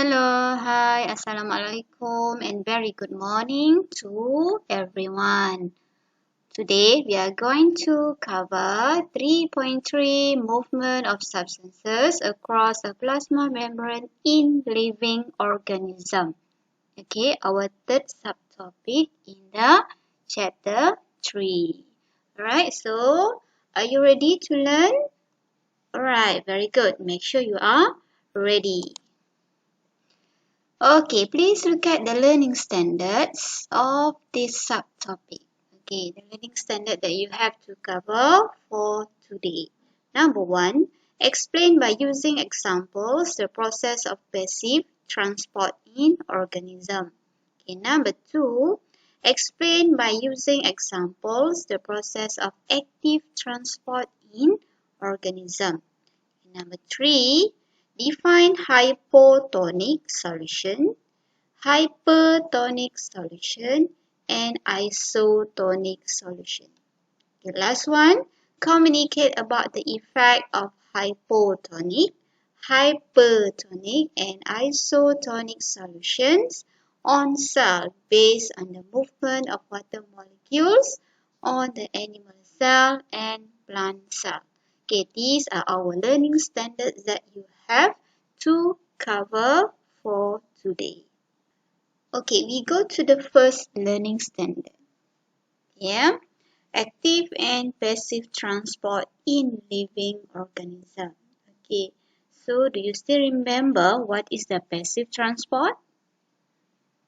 Hello, hi, Assalamualaikum, and very good morning to everyone. Today we are going to cover 3.3 movement of substances across a plasma membrane in living organism. Okay, our third subtopic in the chapter 3. Alright, so are you ready to learn? Alright, very good. Make sure you are ready. Okay, please look at the learning standards of this subtopic. Okay, the learning standard that you have to cover for today. Number 1, explain by using examples the process of passive transport in organism. Okay, number 2, explain by using examples the process of active transport in organism. Number 3, define hypotonic solution, hypertonic solution, and isotonic solution. The last one, communicate about the effect of hypotonic, hypertonic, and isotonic solutions on cell based on the movement of water molecules on the animal cell and plant cell. Okay, these are our learning standards that you have to cover for today. Okay, we go to the first learning standard. Yeah, active and passive transport in living organism. Okay, so do you still remember what is the passive transport?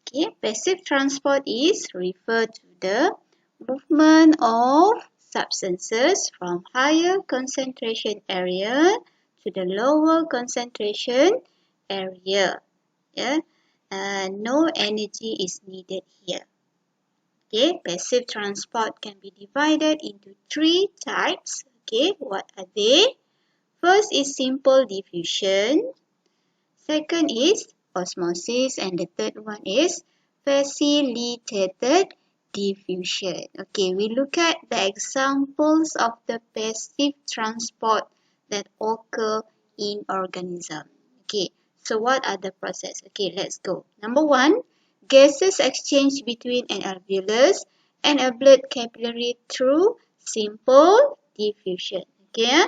Okay, passive transport is referred to the movement of substances from higher concentration area to the lower concentration area. Yeah, no energy is needed here. Okay, passive transport can be divided into 3 types. Okay, what are they? First is simple diffusion. Second is osmosis, and the third one is facilitated diffusion. Okay, we look at the examples of the passive transport that occur in organism. Okay, so what are the process? Okay, let's go. Number 1, gases exchange between an alveolus and a blood capillary through simple diffusion. Okay,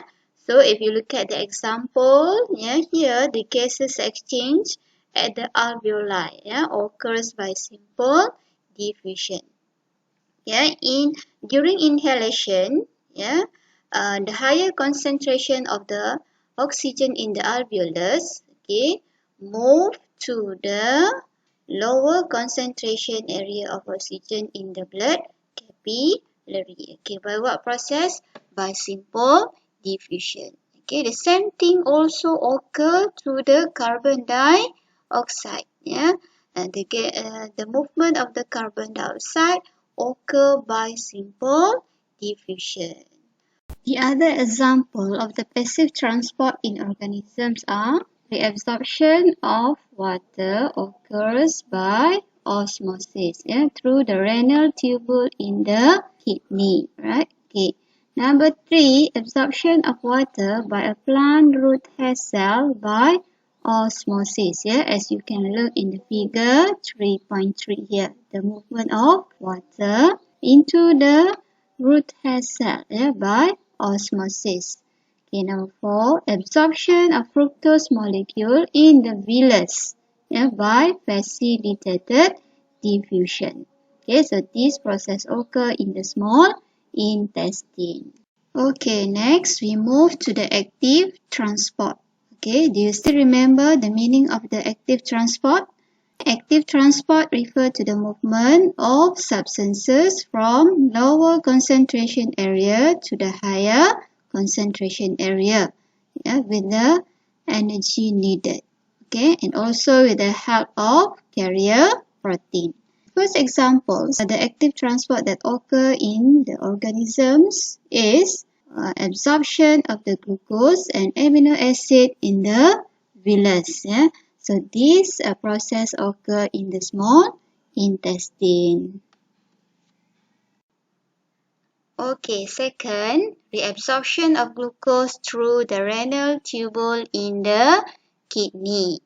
so if you look at the example, here the gases exchange at the alveoli occurs by simple diffusion. During inhalation, the higher concentration of the oxygen in the alveolus move to the lower concentration area of oxygen in the blood capillary. By what process? By simple diffusion. The same thing also occur to the carbon dioxide. The movement of the carbon dioxide occur by simple diffusion. The other example of the passive transport in organisms are reabsorption of water occurs by osmosis through the renal tubule in the kidney, right? Number 3, absorption of water by a plant root hair cell by osmosis. As you can look in the figure 3.3 here, the movement of water into the root hair cell by osmosis. Number 4, absorption of fructose molecule in the villus by facilitated diffusion. So this process occurs in the small intestine. Next we move to the active transport. Do you still remember the meaning of the active transport? Active transport refers to the movement of substances from lower concentration area to the higher concentration area with the energy needed. And also with the help of carrier protein. First examples, the active transport that occur in the organisms is absorption of the glucose and amino acid in the villus. So this process occurs in the small intestine. Second, reabsorption of glucose through the renal tubule in the kidney.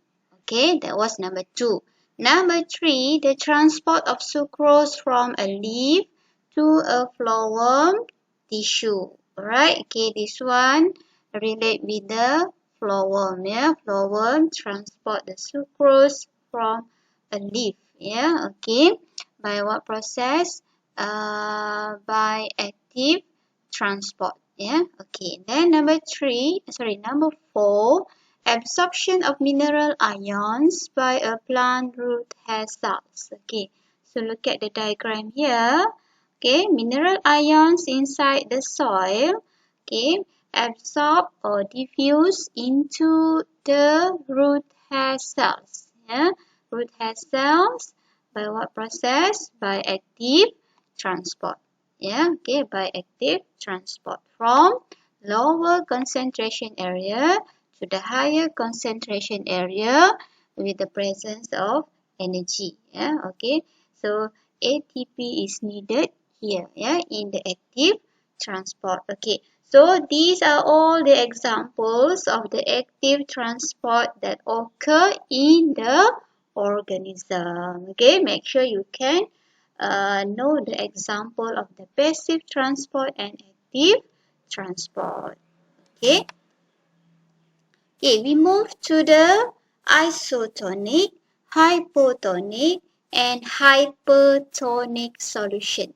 Okay, that was number 2. Number 3, the transport of sucrose from a leaf to a phloem tissue. Alright, okay, this one relate with the phloem. Yeah, phloem transport the sucrose from a leaf. Yeah, okay. By what process? By active transport. Yeah, okay. Then number 4. Absorption of mineral ions by a plant root hair cells. Okay, so look at the diagram here. Okay, mineral ions inside the soil, okay, absorb or diffuse into the root hair cells. Yeah, root hair cells by what process? By active transport. Yeah, okay, by active transport from lower concentration area to the higher concentration area with the presence of energy. Yeah, okay. So ATP is needed here, yeah, in the active transport. Okay. So these are all the examples of the active transport that occur in the organism. Okay, make sure you can know the example of the passive transport and active transport. Okay. Okay, we move to the isotonic, hypotonic, and hypertonic solution.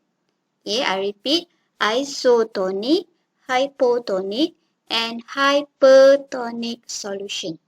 Okay, I repeat, isotonic, hypotonic, and hypertonic solution.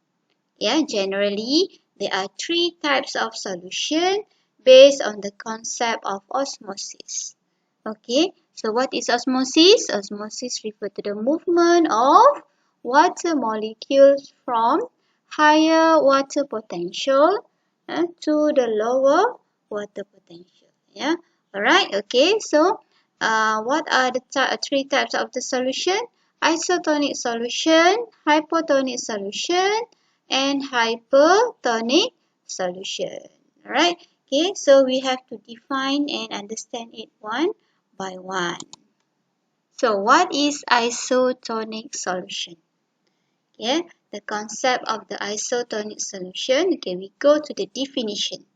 Yeah, generally, there are 3 types of solution based on the concept of osmosis. Okay, so what is osmosis? Osmosis refers to the movement of water molecules from higher water potential to the lower water potential. Yeah, alright, okay, so what are the 3 types of the solution? Isotonic solution, hypotonic solution, and hypertonic solution. Alright, okay, so we have to define and understand it one by one. So what is isotonic solution? Okay, the concept of the isotonic solution. Okay, we go to the definition.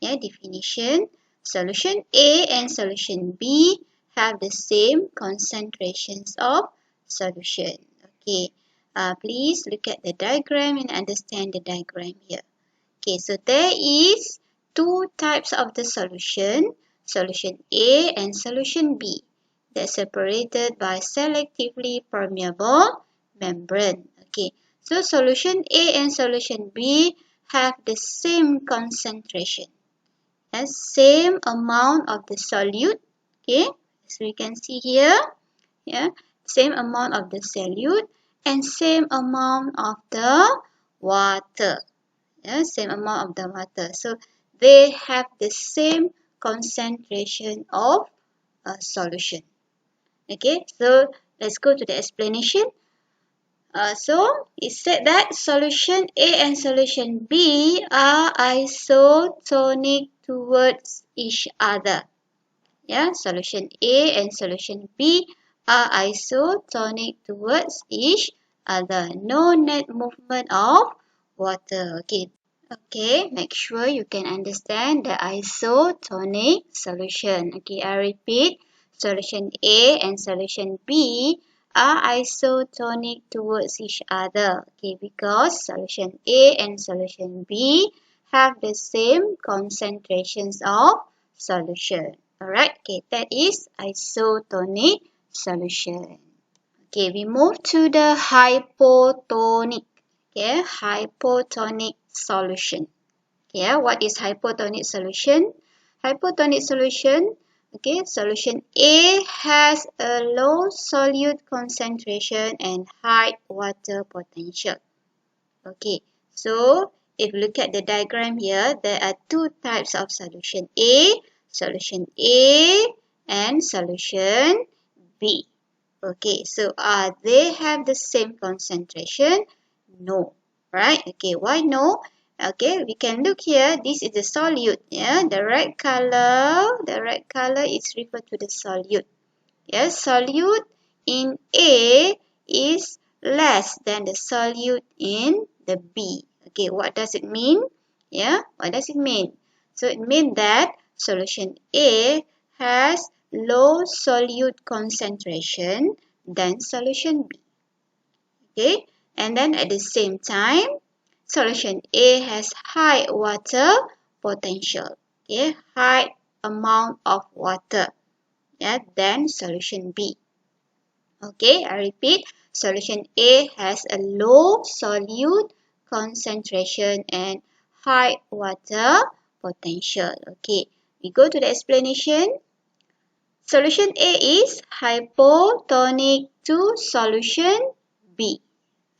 Yeah, definition. Solution A and solution B have the same concentrations of solution. Okay, please look at the diagram and understand the diagram here. Okay, so there is 2 types of the solution A and solution B. They're separated by selectively permeable membrane. Okay, so solution A and solution B have the same concentration. The same amount of the solute. Okay, as we can see here. Yeah, same amount of the solute and same amount of the water. Yeah, same amount of the water. So they have the same concentration of a solution. Okay, so let's go to the explanation. So it said that solution A and solution B are isotonic towards each other. Yeah, solution A and solution B are isotonic towards each other. No net movement of water. Okay, make sure you can understand the isotonic solution. Okay, I repeat, solution A and solution B are isotonic towards each other. Okay, because solution A and solution B have the same concentrations of solution. Alright, okay, that is isotonic solution. Okay, we move to the hypotonic. Okay, hypotonic solution. Okay, what is hypotonic solution? Hypotonic solution, okay, solution A has a low solute concentration and high water potential. Okay, so if you look at the diagram here, there are 2 types of solution A and solution B. Okay, so they have the same concentration? No, right? Okay, why no? Okay, we can look here. This is the solute. Yeah, the red color is referred to the solute. Yes, solute in A is less than the solute in the B. Okay, what does it mean? Yeah, what does it mean? So it means that solution A has low solute concentration than solution B. Okay, and then at the same time, solution A has high water potential. Okay, high amount of water. Yeah, than solution B. Okay, I repeat, solution A has a low solute concentration and high water potential. Okay, we go to the explanation. Solution A is hypotonic to solution B.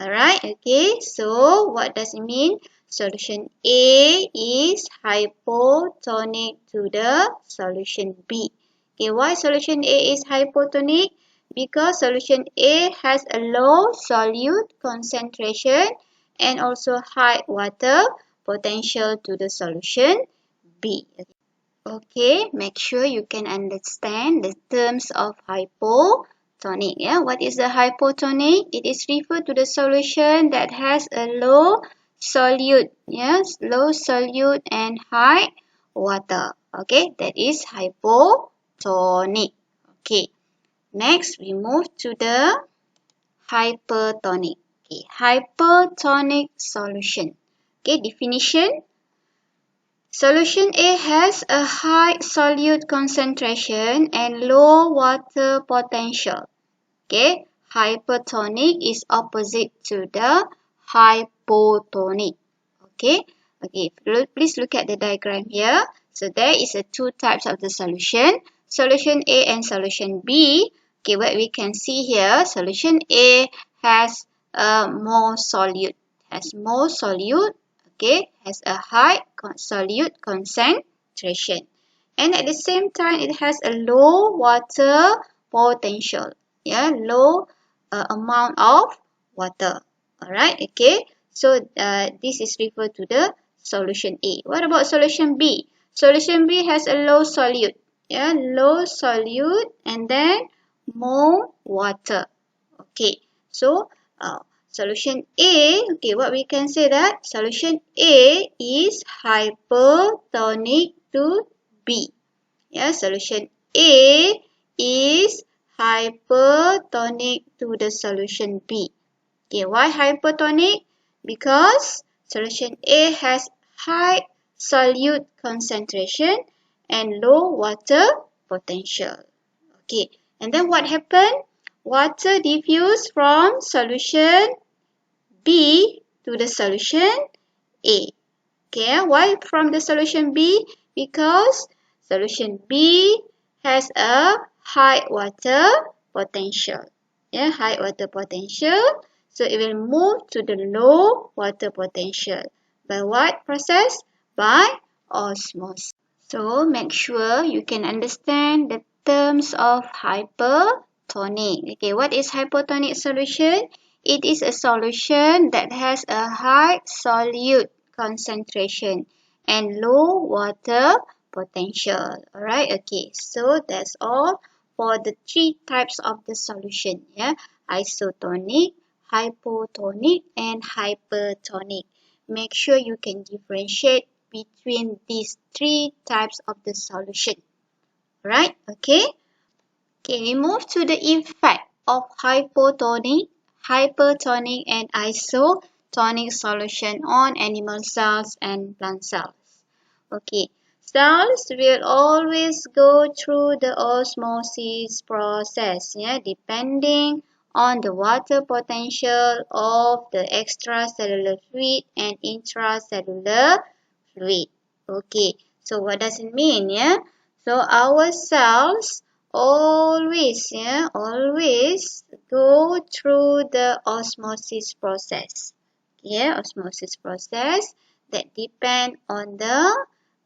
Alright, okay, so what does it mean? Solution A is hypotonic to the solution B. Okay, why solution A is hypotonic? Because solution A has a low solute concentration and also high water potential to the solution B. Okay, make sure you can understand the terms of hypotonic. Yeah, what is the hypotonic? It is referred to the solution that has a low solute. Yes, low solute and high water. Okay, that is hypotonic. Okay, next we move to the hypertonic. Okay, hypertonic solution. Okay, definition. Solution A has a high solute concentration and low water potential. Okay, hypertonic is opposite to the hypotonic. Okay, please look at the diagram here. So there is a two types of the solution, solution A and solution B. Okay, what we can see here, solution A has more solute, okay, has a high solute concentration, and at the same time it has a low water potential. Yeah, low amount of water. Alright, okay, so this is referred to the solution A. What about solution B? Solution B has a low solute. Yeah, low solute and then more water. Okay, so solution A, okay, what we can say that solution A is hypertonic to B. Yeah, solution A is hypertonic to the solution B. Okay, why hypertonic? Because solution A has high solute concentration and low water potential. Okay, and then what happened? Water diffused from solution B to the solution A. Okay, why from the solution B? Because solution B has a high water potential. Yeah, high water potential. So it will move to the low water potential. By what process? By osmosis. So make sure you can understand the terms of hypertonic. Okay, what is hypotonic solution? It is a solution that has a high solute concentration and low water potential. Alright, okay, so that's all for the three types of the solution. Yeah, isotonic, hypotonic, and hypertonic. Make sure you can differentiate between these three types of the solution. Right? Okay. Okay, we move to the effect of hypotonic, hypertonic, and isotonic solution on animal cells and plant cells. Okay, cells will always go through the osmosis process, yeah, depending on the water potential of the extracellular fluid and intracellular fluid. Okay, so what does it mean? Yeah, so our cells always go through the osmosis process. Yeah, osmosis process that depend on the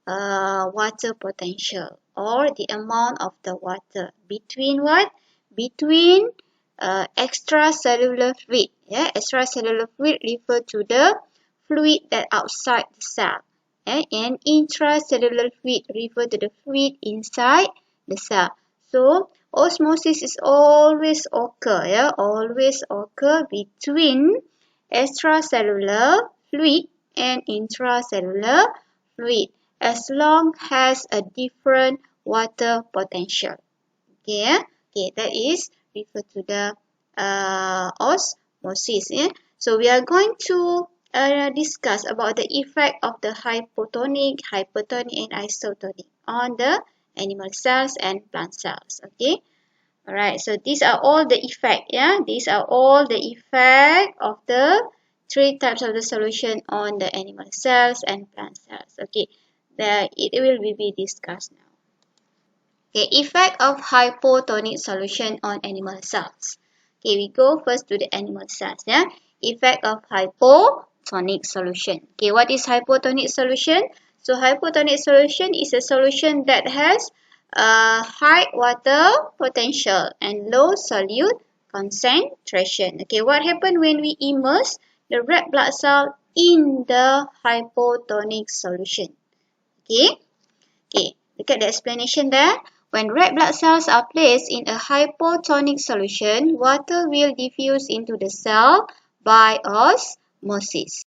water potential or the amount of the water between what? Between extracellular fluid. Yeah, extracellular fluid refer to the fluid that outside the cell. And intracellular fluid refer to the fluid inside the cell. So osmosis is always occur. Yeah, always occur between extracellular fluid and intracellular fluid as long as a different water potential. Okay, okay, that is refer to the osmosis. Yeah? So we are going to discuss about the effect of the hypotonic, hypertonic, and isotonic on the animal cells and plant cells. Okay. Alright, so these are all the effect. Yeah, these are all the effect of the three types of the solution on the animal cells and plant cells. Okay, it will be discussed now. Okay, effect of hypotonic solution on animal cells. Okay, we go first to the animal cells. Yeah, effect of hypotonic solution. Okay, what is hypotonic solution? So hypotonic solution is a solution that has a high water potential and low solute concentration. Okay, what happens when we immerse the red blood cell in the hypotonic solution? Okay. Okay, look at the explanation there. When red blood cells are placed in a hypotonic solution, water will diffuse into the cell by osmosis.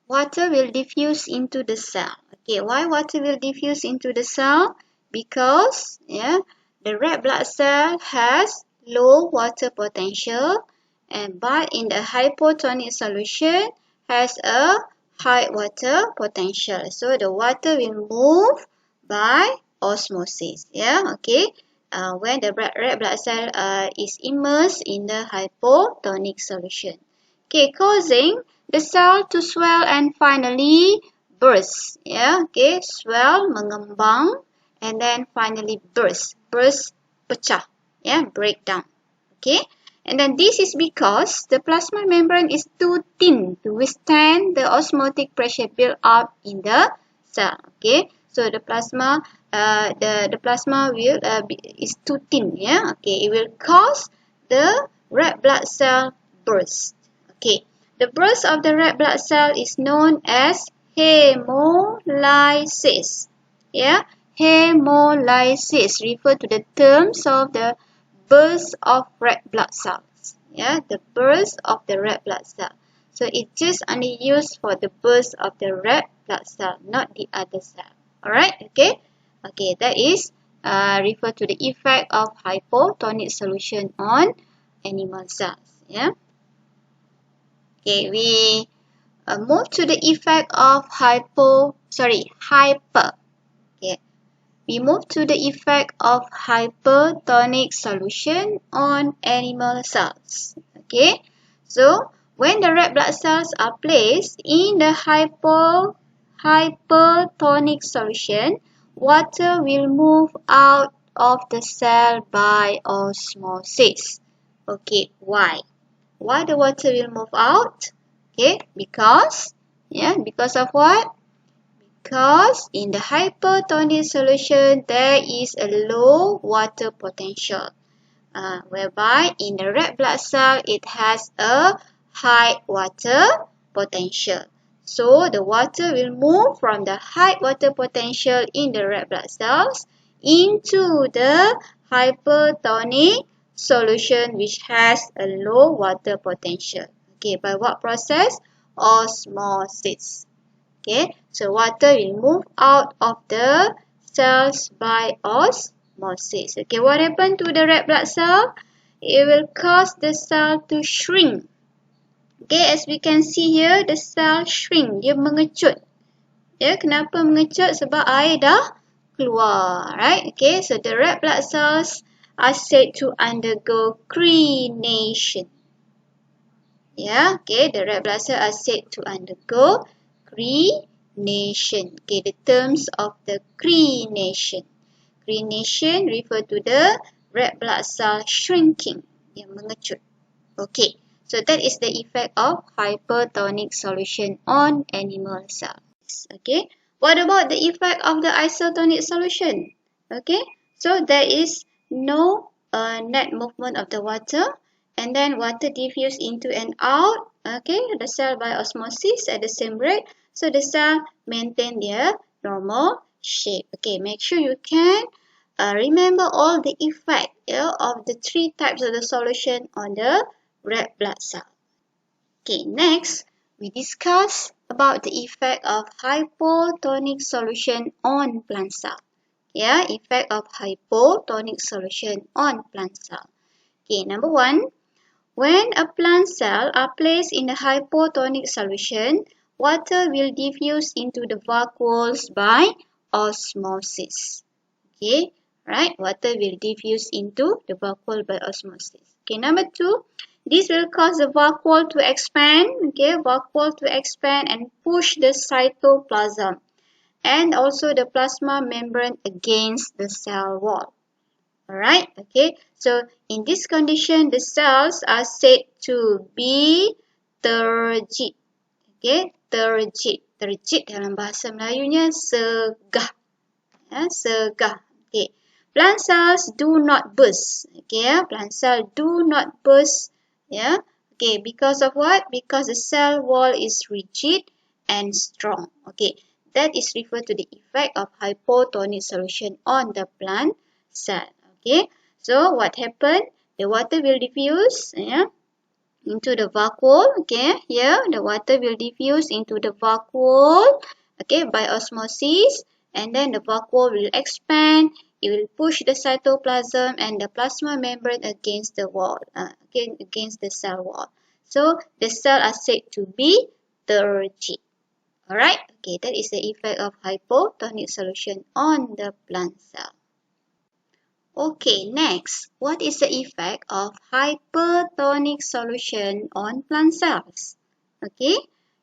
Water will diffuse into the cell. Okay, why water will diffuse into the cell? Because the red blood cell has low water potential, but in the hypotonic solution has a high water potential. So the water will move by osmosis. Yeah, okay. When the red blood cell is immersed in the hypotonic solution. Okay, causing the cell to swell and finally burst. Yeah, okay, swell, mengembang, and then finally burst. Burst, pecah. Yeah, break down. Okay, and then this is because the plasma membrane is too thin to withstand the osmotic pressure built up in the cell. Okay, so the plasma, the plasma will is too thin. Yeah, okay, it will cause the red blood cell burst. Okay, the burst of the red blood cell is known as hemolysis. Yeah, hemolysis refer to the terms of the burst of red blood cells. Yeah, the burst of the red blood cell. So it just only used for the burst of the red blood cell, not the other cell. Alright, okay. Okay, that is refer to the effect of hypotonic solution on animal cells. Yeah. Okay, we move to the effect of hyper. Okay, we move to the effect of hypertonic solution on animal cells. Okay, so when the red blood cells are placed in the hypertonic solution, water will move out of the cell by osmosis. Okay, why? Why the water will move out? Okay, because of what? Because in the hypertonic solution there is a low water potential, whereby in the red blood cell it has a high water potential. So the water will move from the high water potential in the red blood cells into the hypertonic solution which has a low water potential. Okay, by what process? Osmosis. Okay, so water will move out of the cells by osmosis. Okay, what happened to the red blood cell? It will cause the cell to shrink. Okay, as we can see here, the cell shrink. Dia mengecut. Ya, kenapa mengecut? Sebab air dah keluar. Right? Okay, so the red blood cells are said to undergo crenation. Yeah, okay, the red blood cells are said to undergo crenation. Okay, the terms of the crenation. Crenation refer to the red blood cell shrinking. Yang mengecut. Okay, so that is the effect of hypertonic solution on animal cells. Okay, what about the effect of the isotonic solution? Okay, so there is no net movement of the water, and then water diffuse into and out. Okay, the cell by osmosis at the same rate, so the cell maintain their normal shape. Okay, make sure you can remember all the effect of the three types of the solution on the red blood cell. Okay, next we discuss about the effect of hypotonic solution on plant cell. Yeah, effect of hypotonic solution on plant cell. Okay, number one, when a plant cell are placed in a hypotonic solution, water will diffuse into the vacuoles by osmosis. Okay, right? Water will diffuse into the vacuole by osmosis. Okay, number two, this will cause the vacuole to expand. Okay, vacuole to expand and push the cytoplasm and also the plasma membrane against the cell wall. Alright, okay. So in this condition, the cells are said to be turgid. Okay, turgid. Turgid dalam bahasa Melayunya segah. Ya, segah. Okay. Plant cells do not burst. Okay, ya. Plant cells do not burst. Yeah. Okay, because of what? Because the cell wall is rigid and strong. Okay, that is referred to the effect of hypotonic solution on the plant cell. Okay, so what happened? The water will diffuse, yeah, into the vacuole. Okay, here the water will diffuse into the vacuole. Okay, by osmosis, and then the vacuole will expand. It will push the cytoplasm and the plasma membrane against the wall, against the cell wall. So the cells are said to be turgid. Alright, okay, that is the effect of hypotonic solution on the plant cell. Okay, next, what is the effect of hypertonic solution on plant cells? Okay,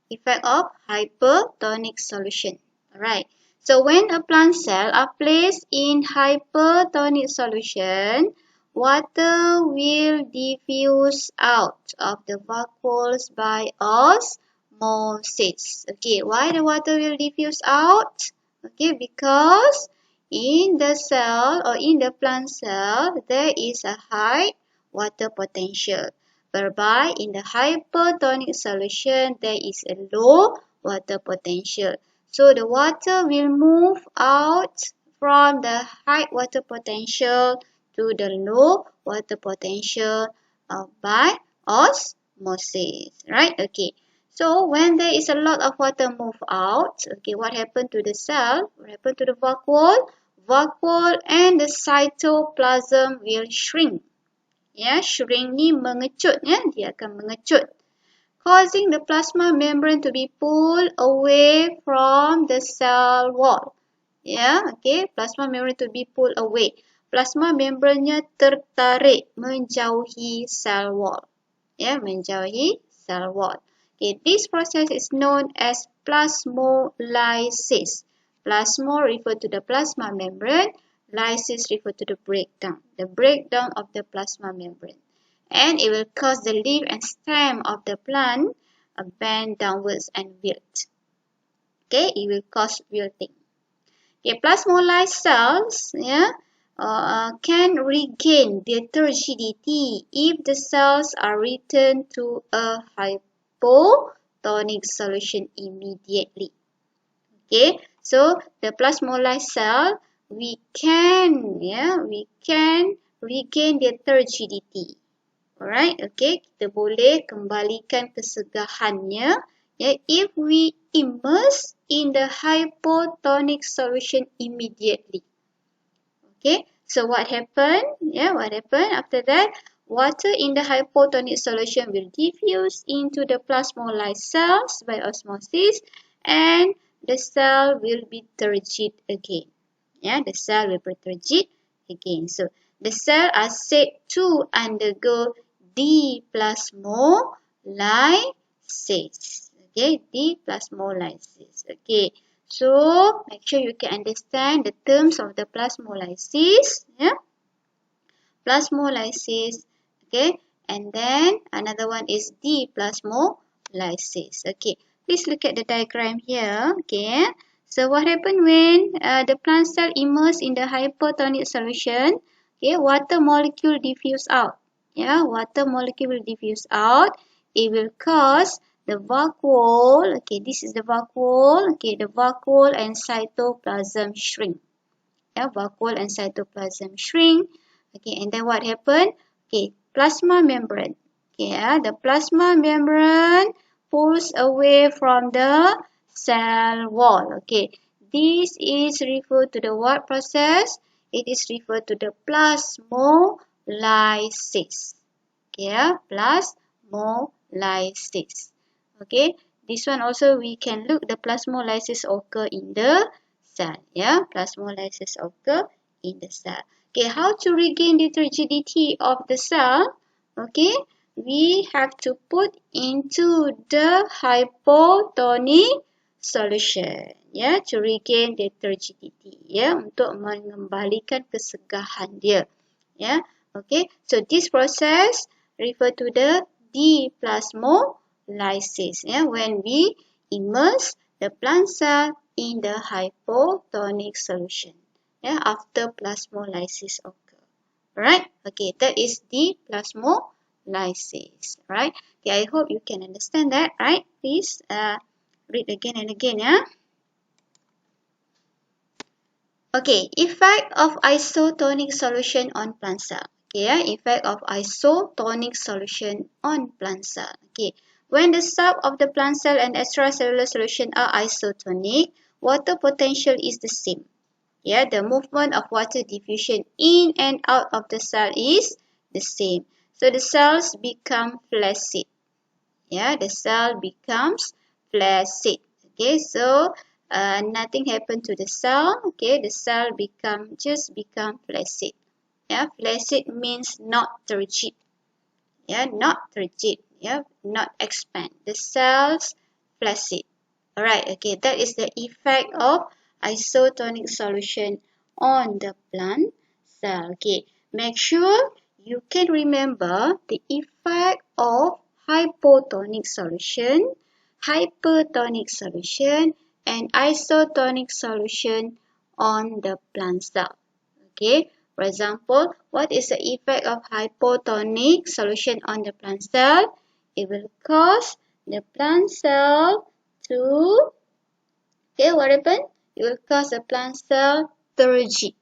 effect of hypertonic solution. Alright, so when a plant cell are placed in hypertonic solution, water will diffuse out of the vacuoles by osmosis. Okay, why the water will diffuse out? Okay, because in the cell or in the plant cell, there is a high water potential, whereby in the hypertonic solution, there is a low water potential. So the water will move out from the high water potential to the low water potential by osmosis, right? Okay. So when there is a lot of water move out, okay, what happened to the cell? What happened to the vacuole? Vacuole and the cytoplasm will shrink. Ya, shrink ni mengecut, ya, dia akan mengecut, causing the plasma membrane to be pulled away from the cell wall. Ya, okay, plasma membrane to be pulled away. Plasma membrane-nya tertarik menjauhi cell wall. Ya, menjauhi cell wall. Okay, this process is known as plasmolysis. Plasmo refer to the plasma membrane. Lysis refer to the breakdown of the plasma membrane. And it will cause the leaf and stem of the plant bend downwards and wilt. Okay, it will cause wilting. Okay, plasmolyzed cells, yeah, can regain their turgidity if the cells are returned to a hypotonic solution immediately. Okay, so the plasmolyzed cell, we can regain their turgidity. Alright, okay, kita boleh kembalikan kesegahannya, yeah, if we immerse in the hypotonic solution immediately. Okay, so what happened? Yeah, what happened after that? Water in the hypotonic solution will diffuse into the plasmolyzed cells by osmosis, and the cell will be turgid again. Yeah, the cell will be turgid again. So the cell are said to undergo deplasmolysis. Okay, deplasmolysis. Okay, so make sure you can understand the terms of the plasmolysis. Yeah, plasmolysis. Okay, and then another one is deplasmolysis. Okay, please look at the diagram here. Okay, so what happened when the plant cell immersed in the hypertonic solution? Okay, water molecule diffuse out. Yeah, water molecule will diffuse out. It will cause the vacuole. Okay, this is the vacuole. Okay, the vacuole and cytoplasm shrink. Yeah, vacuole and cytoplasm shrink. Okay, and then what happened? Okay, plasma membrane. Okay, the plasma membrane pulls away from the cell wall. Okay, this is referred to the what process? It is referred to the plasmolysis. Okay, plasmolysis. Okay, this one also we can look the plasmolysis occur in the cell. Yeah, plasmolysis occur in the cell. Okay, how to regain the rigidity of the cell? Okay, we have to put into the hypotonic solution. Ya, to regain the rigidity. Ya, untuk mengembalikan kesegahan dia. Ya, okay. So this process refer to the deplasmolysis. Ya, when we immerse the plant cell in the hypotonic solution. Yeah, after plasmolysis occur. Right? Okay, that is the plasmolysis. Right? Okay, I hope you can understand that. Right? Please read again and again. Yeah. Okay, effect of isotonic solution on plant cell. Okay, yeah, effect of isotonic solution on plant cell. Okay, when the sub of the plant cell and extracellular solution are isotonic, water potential is the same. Yeah, the movement of water diffusion in and out of the cell is the same. So the cells become flaccid. Yeah, the cell becomes flaccid. Okay, so nothing happened to the cell. Okay, the cell just become flaccid. Yeah, flaccid means not turgid. Yeah, not turgid. Yeah, not expand. The cells flaccid. Alright, okay, that is the effect of isotonic solution on the plant cell. Okay, make sure you can remember the effect of hypotonic solution, hypertonic solution, and isotonic solution on the plant cell. Okay, for example, what is the effect of hypotonic solution on the plant cell? It will cause the plant cell to, okay, what happened? It will cause the plant cell turgid,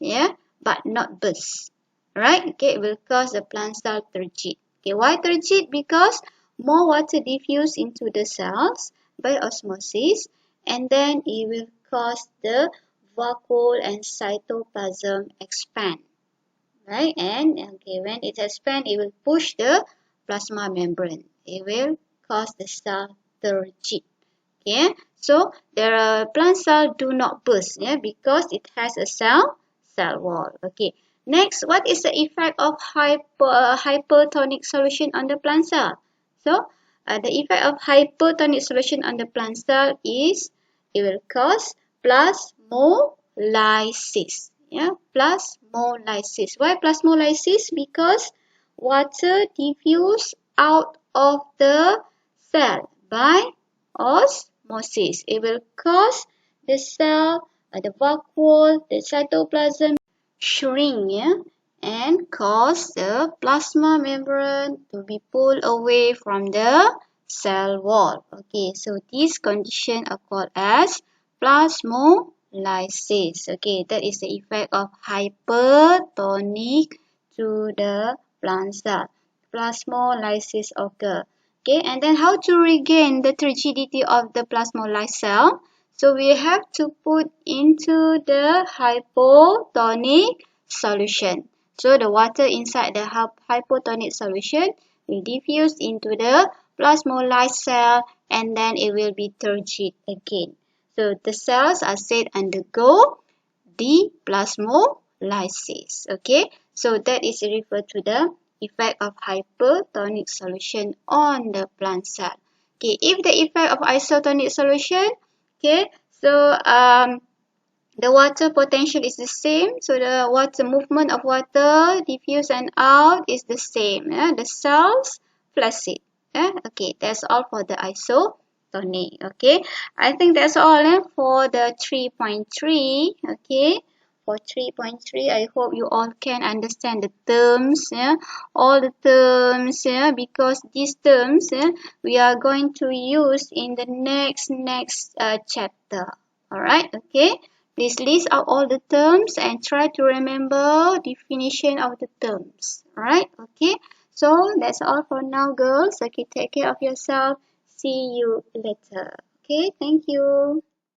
yeah, but not burst. Right? Okay, it will cause the plant cell turgid. Okay, why turgid? Because more water diffuse into the cells by osmosis, and then it will cause the vacuole and cytoplasm expand. Right? And okay, when it expands, it will push the plasma membrane. It will cause the cell turgid. Okay, so the plant cell do not burst, yeah, because it has a cell wall. Okay, next, what is the effect of hypertonic solution on the plant cell? So the effect of hypertonic solution on the plant cell is it will cause plasmolysis. Yeah, plasmolysis. Why plasmolysis? Because water diffuse out of the cell by osmosis. It will cause the cell, the vacuole, the cytoplasm shrink, yeah, and cause the plasma membrane to be pulled away from the cell wall. Okay, so these conditions are called as plasmolysis. Okay, that is the effect of hypertonic to the plant cell. Plasmolysis occur. Okay, and then how to regain the rigidity of the plasmolyzed cell? So we have to put into the hypotonic solution. So the water inside the hypotonic solution will diffuse into the plasmolyzed cell, and then it will be turgid again. So the cells are said undergo deplasmolysis. Okay, so that is referred to the effect of hypertonic solution on the plant cell. Okay, if the effect of isotonic solution, okay, so the water potential is the same, so the water movement of water diffuse and out is the same. The cells flaccid. Okay, that's all for the isotonic. Okay, I think that's all for the 3.3. Okay. For 3.3, I hope you all can understand the terms, all the terms, because these terms we are going to use in the next chapter. Alright, okay. Please list out all the terms and try to remember definition of the terms. Alright, okay. So that's all for now, girls. Okay, take care of yourself. See you later. Okay, thank you.